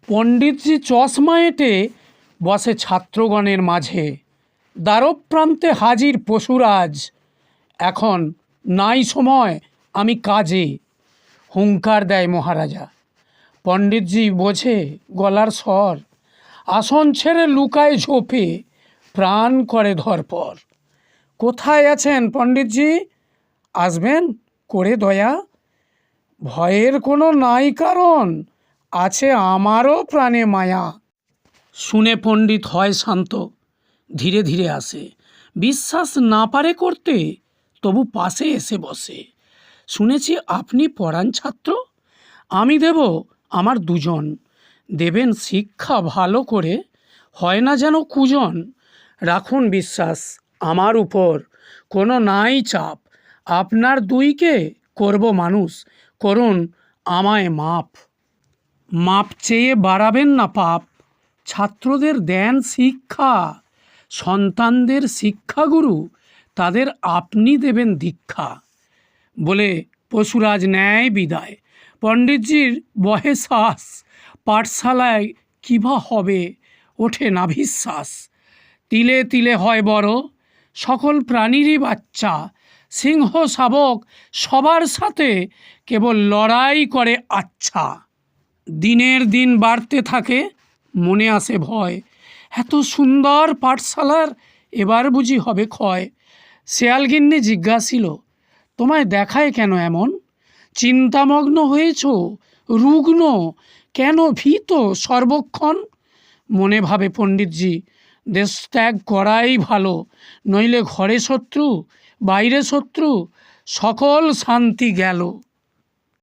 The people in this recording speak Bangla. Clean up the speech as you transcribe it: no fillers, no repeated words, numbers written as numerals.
পণ্ডিতজি চশমা এঁটে বসে ছাত্রগণের মাঝে। দ্বারপ্রান্তে হাজির পশুরাজ, এখন নাই সময় আমি কাজে। হুঙ্কার দেয় মহারাজা। পণ্ডিতজি বোঝে গলার স্বর, আসন ছেড়ে লুকায় ঝোপে, প্রাণ করে ধরপর। কোথায় আছেন পণ্ডিতজি, আসবেন করে দয়া? ভয়ের কোনো নাই কারণ, আছে আমারও প্রাণে মায়া। শুনে পণ্ডিত হয় শান্ত, ধীরে ধীরে আসে। বিশ্বাস না পারে করতে, তবু পাশে এসে বসে। শুনেছি আপনি পড়ান ছাত্র, আমি দেব আমার দুজন। দেবেন শিক্ষা ভালো করে, হয় না যেন কুজন। রাখুন বিশ্বাস আমার উপর, কোনো নাই চাপ। আপনার দুইকে করব মানুষ, করুন আমায় মাপ। মাপ চেয়ে বাড়াবেন না পাপ, ছাত্রদের দেন শিক্ষা। সন্তানদের শিক্ষাগুরু, তাদের আপনি দেবেন দীক্ষা। বলে পশুরাজ নেয় বিদায়। পণ্ডিতজির বহে শ্বাস, পাঠশালায় কিবা হবে ওঠে না বিশ্বাস। তিলে তিলে হয় বড় সকল প্রাণীরই বাচ্চা, সিংহ শাবক সবার সাথে কেবল লড়াই করে আচ্ছা। দিনের দিন বাড়তে থাকে, মনে আসে ভয়, এত সুন্দর পাঠশালার এবার বুঝি হবে ক্ষয়। শেয়ালগিন্নি জিজ্ঞাসিল, তোমায় দেখায় কেন এমন? চিন্তামগ্ন হয়েছ, রুগ্ন, কেন ভীত সর্বক্ষণ? মনে ভাবে পণ্ডিতজি, দেশ ত্যাগ করাই ভালো, নইলে ঘরে শত্রু বাইরে শত্রু, সকল শান্তি গেল।